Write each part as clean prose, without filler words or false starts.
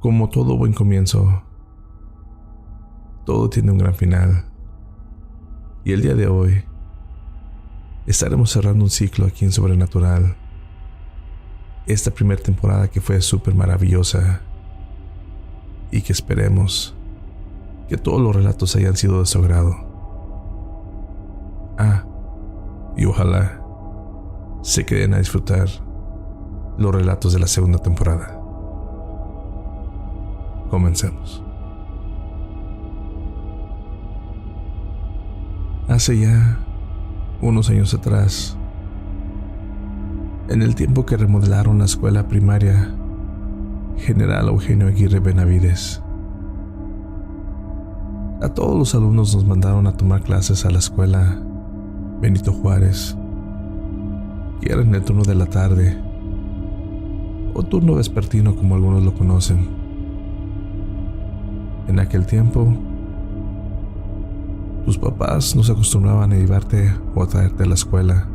Como todo buen comienzo, todo tiene un gran final. Y el día de hoy estaremos cerrando un ciclo aquí en Sobrenatural. Esta primera temporada que fue súper maravillosa y que esperemos que todos los relatos hayan sido de su agrado. Y ojalá se queden a disfrutar los relatos de la segunda temporada. Comencemos. Hace ya unos años atrás, en el tiempo que remodelaron la escuela primaria General Eugenio Aguirre Benavides, a todos los alumnos nos mandaron a tomar clases a la escuela Benito Juárez, que era en el turno de la tarde, o turno vespertino como algunos lo conocen. En aquel tiempo, tus papás no se acostumbraban a llevarte o a traerte a la escuela.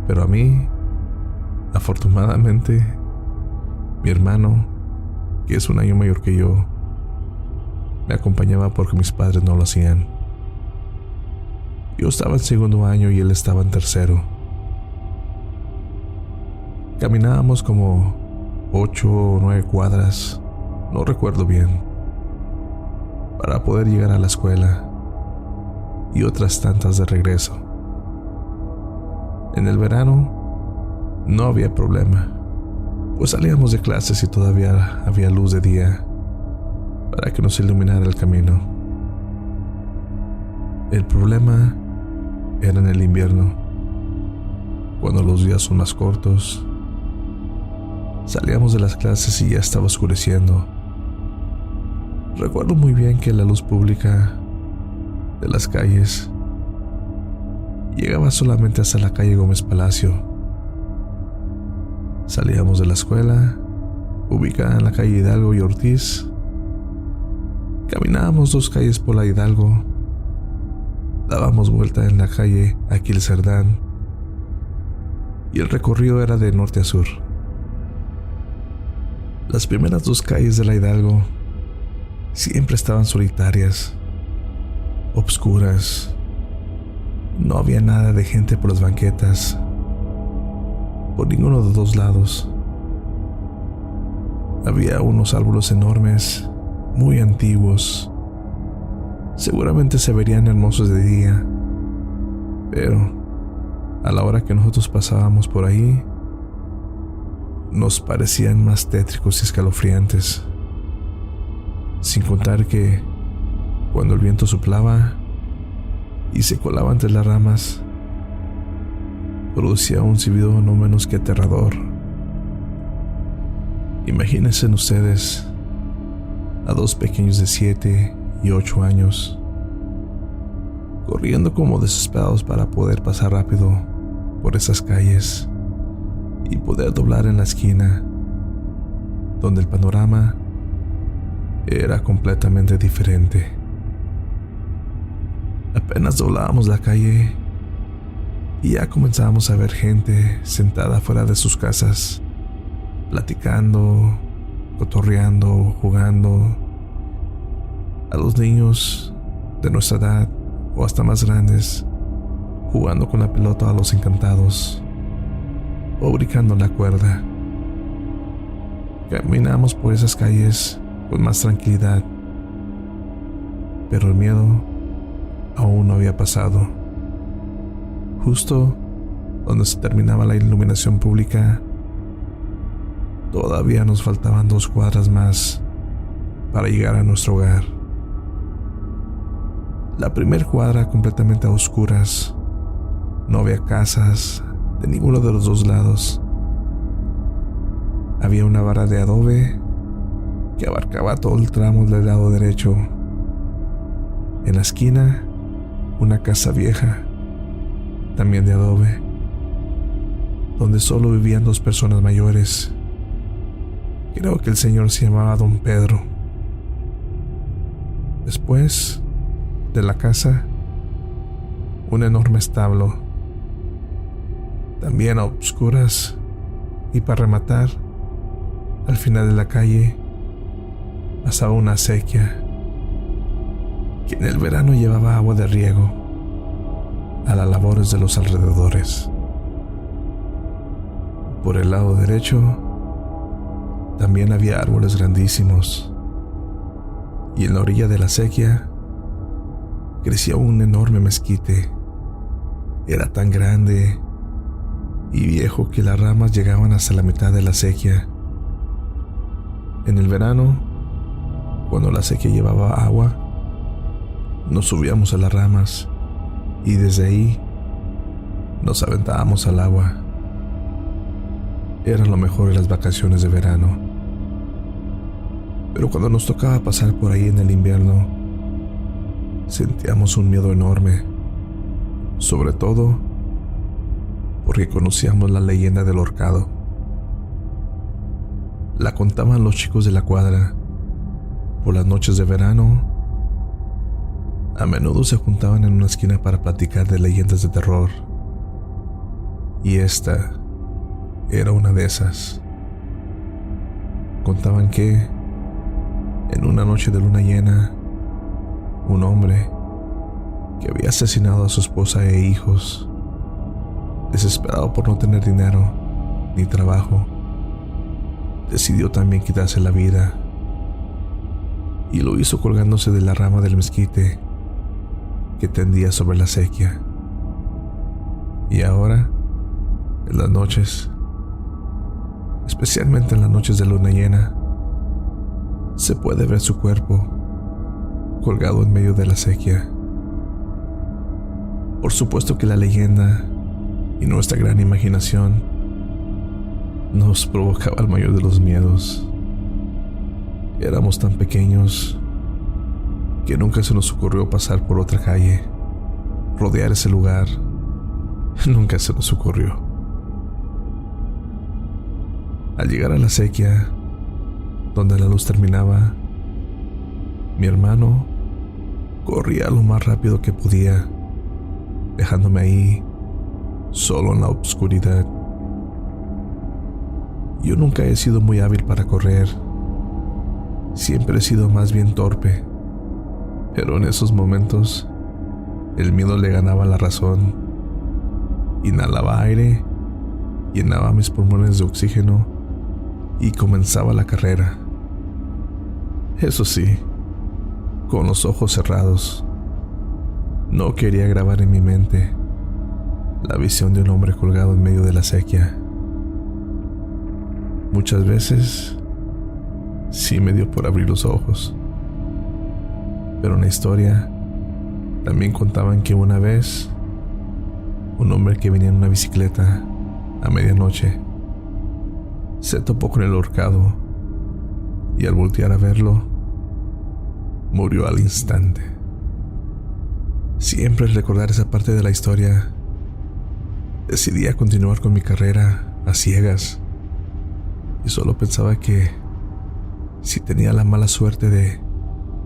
Pero a mí, afortunadamente, mi hermano, que es un año mayor que yo, me acompañaba porque mis padres no lo hacían. Yo estaba en segundo año y él estaba en tercero. Caminábamos como 8 o 9 cuadras, no recuerdo bien, para poder llegar a la escuela y otras tantas de regreso. En el verano no había problema, pues salíamos de clases y todavía había luz de día para que nos iluminara el camino. El problema era en el invierno, cuando los días son más cortos. Salíamos de las clases y ya estaba oscureciendo. Recuerdo muy bien que la luz pública de las calles llegaba solamente hasta la calle Gómez Palacio. Salíamos de la escuela, ubicada en la calle Hidalgo y Ortiz. Caminábamos 2 calles por la Hidalgo. Dábamos vuelta en la calle Aquil Cerdán y el recorrido era de norte a sur. Las primeras 2 calles de la Hidalgo siempre estaban solitarias, obscuras. No había nada de gente por las banquetas, por ninguno de los 2 lados. Había unos árboles enormes, muy antiguos. Seguramente se verían hermosos de día, pero a la hora que nosotros pasábamos por ahí, nos parecían más tétricos y escalofriantes. Sin contar que, cuando el viento soplaba y se colaba entre las ramas, producía un silbido no menos que aterrador. Imagínense ustedes a 2 pequeños de 7 y 8 años, corriendo como desesperados para poder pasar rápido por esas calles y poder doblar en la esquina, donde el panorama era completamente diferente. Apenas doblábamos la calle y ya comenzábamos a ver gente sentada fuera de sus casas, platicando, cotorreando, jugando. A los niños de nuestra edad o hasta más grandes, jugando con la pelota a los encantados o brincando la cuerda. Caminamos por esas calles con más tranquilidad, pero el miedo aún no había pasado. Justo donde se terminaba la iluminación pública, todavía nos faltaban 2 cuadras más para llegar a nuestro hogar. La primera cuadra completamente a oscuras. No había casas de ninguno de los 2 lados. Había una vara de adobe que abarcaba todo el tramo del lado derecho. En la esquina, una casa vieja, también de adobe, donde solo vivían 2 personas mayores. Creo que el señor se llamaba Don Pedro. Después de la casa, un enorme establo, también a oscuras, y para rematar, Al final de la calle pasaba una acequia que en el verano llevaba agua de riego a las labores de los alrededores. Por el lado derecho también había árboles grandísimos, y en la orilla de la acequia crecía un enorme mezquite. Era tan grande y viejo que las ramas llegaban hasta la mitad de la acequia. En el verano, cuando la acequia llevaba agua, nos subíamos a las ramas y desde ahí nos aventábamos al agua. Era lo mejor de las vacaciones de verano. Pero cuando nos tocaba pasar por ahí en el invierno, sentíamos un miedo enorme, sobre todo porque conocíamos la leyenda del ahorcado. La contaban los chicos de la cuadra. Por las noches de verano, a menudo se juntaban en una esquina para platicar de leyendas de terror. Y esta era una de esas. Contaban que, en una noche de luna llena, un hombre que había asesinado a su esposa e hijos, desesperado por no tener dinero ni trabajo, decidió también quitarse la vida, y lo hizo colgándose de la rama del mezquite que tendía sobre la acequia. Y ahora, en las noches, especialmente en las noches de luna llena, se puede ver su cuerpo colgado en medio de la acequia. Por supuesto que la leyenda y nuestra gran imaginación nos provocaba el mayor de los miedos. Éramos tan pequeños que nunca se nos ocurrió pasar por otra calle, rodear ese lugar. Nunca se nos ocurrió. Al llegar a la acequia, donde la luz terminaba, mi hermano corría lo más rápido que podía, dejándome ahí, solo en la oscuridad. Yo nunca he sido muy hábil para correr. Siempre he sido más bien torpe. Pero en esos momentos, el miedo le ganaba la razón. Inhalaba aire, llenaba mis pulmones de oxígeno y comenzaba la carrera. Eso sí, con los ojos cerrados. No quería grabar en mi mente la visión de un hombre colgado en medio de la acequia. Muchas veces sí me dio por abrir los ojos. Pero en la historia también contaban que una vez un hombre que venía en una bicicleta a medianoche se topó con el ahorcado y al voltear a verlo, murió al instante. Siempre al recordar esa parte de la historia, decidí a continuar con mi carrera a ciegas y solo pensaba que si tenía la mala suerte de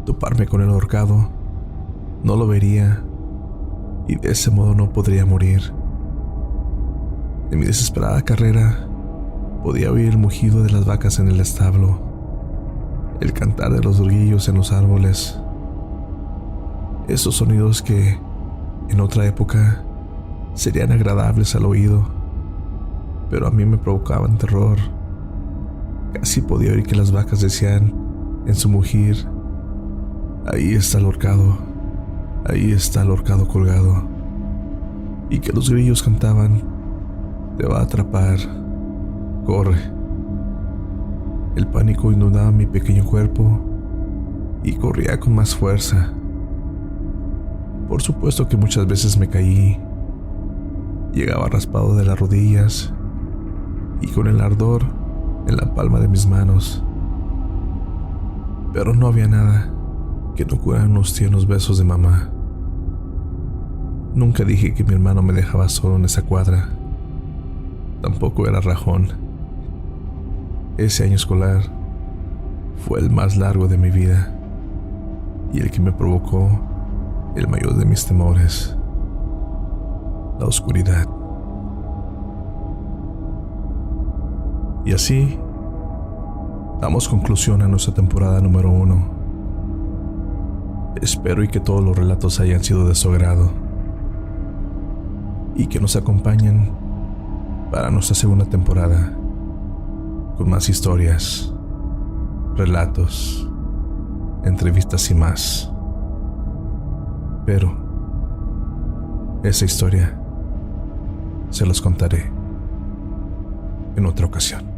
toparme con el ahorcado, no lo vería y de ese modo no podría morir. En mi desesperada carrera podía oír el mugido de las vacas en el establo, el cantar de los grillos en los árboles, esos sonidos que en otra época serían agradables al oído, pero a mí me provocaban terror. Casi podía oír que las vacas decían en su mugir: ahí está el ahorcado, ahí está el ahorcado colgado, y que los grillos cantaban: te va a atrapar, corre. El pánico inundaba mi pequeño cuerpo y corría con más fuerza. Por supuesto que muchas veces me caí, llegaba raspado de las rodillas y con el ardor en la palma de mis manos. Pero no había nada que no curaran unos tiernos besos de mamá. Nunca dije que mi hermano me dejaba solo en esa cuadra. Tampoco era rajón. Ese año escolar fue el más largo de mi vida y el que me provocó el mayor de mis temores: la oscuridad. Y así, damos conclusión a nuestra temporada número 1. Espero y que todos los relatos hayan sido de su agrado y que nos acompañen para nuestra segunda temporada con más historias, relatos, entrevistas y más. Pero esa historia se los contaré en otra ocasión.